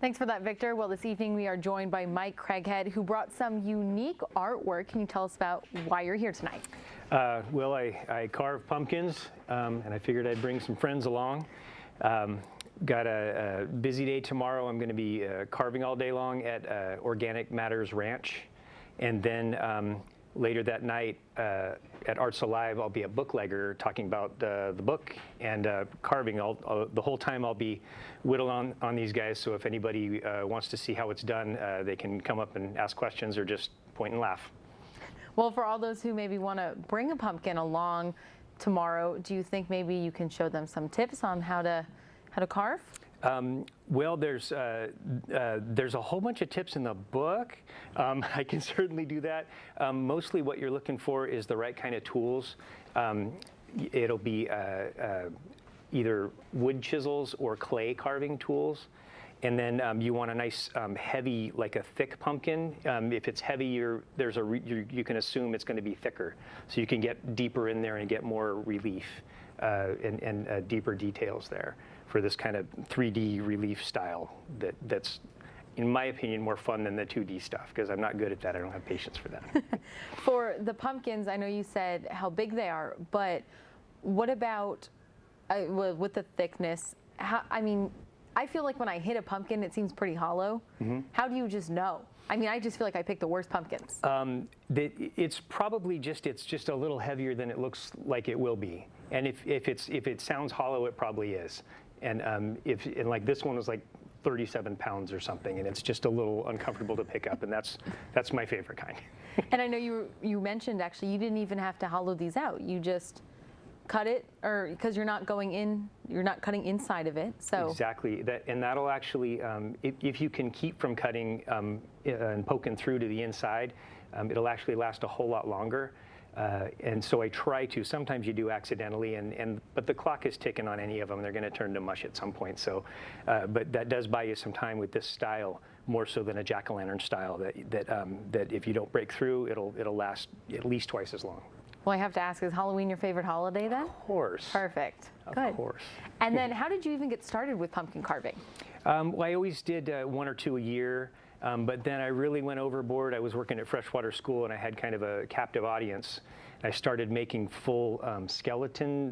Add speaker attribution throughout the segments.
Speaker 1: Thanks for that, Victor. Well, this evening we are joined by Mike Craghead, who brought some unique artwork. Can you tell us about why you're here tonight?
Speaker 2: Well, I carve pumpkins, and I figured I'd bring some friends along. Got a busy day tomorrow. I'm going to be carving all day long at Organic Matters Ranch, and then later that night at Arts Alive, I'll be a booklegger talking about the book and carving. The whole time I'll be whittling on these guys, so if anybody wants to see how it's done, they can come up and ask questions or just point and laugh.
Speaker 1: Well, for all those who maybe want to bring a pumpkin along tomorrow, do you think maybe you can show them some tips on how to carve?
Speaker 2: Well, there's a whole bunch of tips in the book. I can certainly do that. Mostly what you're looking for is the right kind of tools. It'll be either wood chisels or clay carving tools. And then you want a nice heavy, like a thick pumpkin. If it's heavy, you can assume it's going to be thicker. So you can get deeper in there and get more relief and deeper details there for this kind of 3D relief style that's, in my opinion, more fun than the 2D stuff, because I'm not good at that. I don't have patience for that.
Speaker 1: For the pumpkins, I know you said how big they are, but what about with the thickness? I feel like when I hit a pumpkin, it seems pretty hollow. Mm-hmm. How do you just know? I mean, I just feel like I picked the worst pumpkins. It's
Speaker 2: probably just a little heavier than it looks like it will be. And if it sounds hollow, it probably is. And like this one was like 37 pounds or something, and it's just a little uncomfortable to pick up, and that's my favorite kind.
Speaker 1: And I know you mentioned actually you didn't even have to hollow these out. You just cut it, or because you're not cutting inside of it. So
Speaker 2: exactly that, and that'll actually, if you can keep from cutting and poking through to the inside, it'll actually last a whole lot longer. And so I try to. Sometimes you do accidentally, but the clock is ticking on any of them. They're going to turn to mush at some point. So, but that does buy you some time with this style, more so than a jack-o'-lantern style. That if you don't break through, it'll last at least twice as long.
Speaker 1: Well, I have to ask, is Halloween your favorite holiday then?
Speaker 2: Of course.
Speaker 1: Perfect.
Speaker 2: Of
Speaker 1: Good.
Speaker 2: course.
Speaker 1: And then how did you even get started with pumpkin carving?
Speaker 2: Well, I always did one or two a year, but then I really went overboard. I was working at freshwater school, and I had kind of a captive audience. I started making full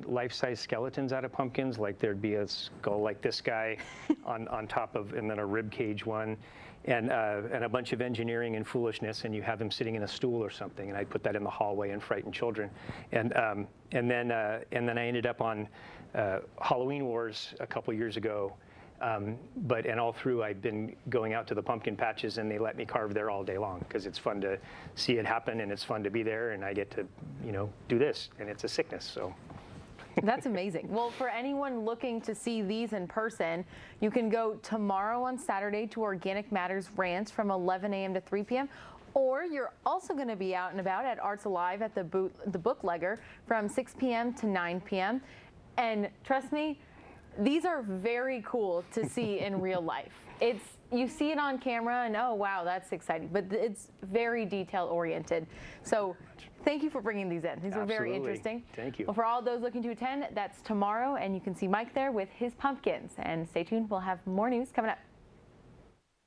Speaker 2: life-size skeletons out of pumpkins. Like there'd be a skull like this guy on top of, and then a rib cage one. And a bunch of engineering and foolishness, and you have them sitting in a stool or something, and I put that in the hallway and frighten children. And then I ended up on Halloween Wars a couple years ago. And all through, I've been going out to the pumpkin patches, and they let me carve there all day long because it's fun to see it happen, and it's fun to be there, and I get to do this, and it's a sickness. So.
Speaker 1: That's amazing. Well, for anyone looking to see these in person, you can go tomorrow on Saturday to Organic Matters Ranch from 11 a.m. to 3 p.m. Or you're also going to be out and about at Arts Alive at the Booklegger from 6 p.m. to 9 p.m. And trust me, these are very cool to see in real life. You see it on camera and oh wow, that's exciting, but it's very detail oriented. So thank you for bringing these in. These are very interesting.
Speaker 2: Thank you.
Speaker 1: Well, for all those looking to attend, that's tomorrow, and you can see Mike there with his pumpkins. And stay tuned, we'll have more news coming up.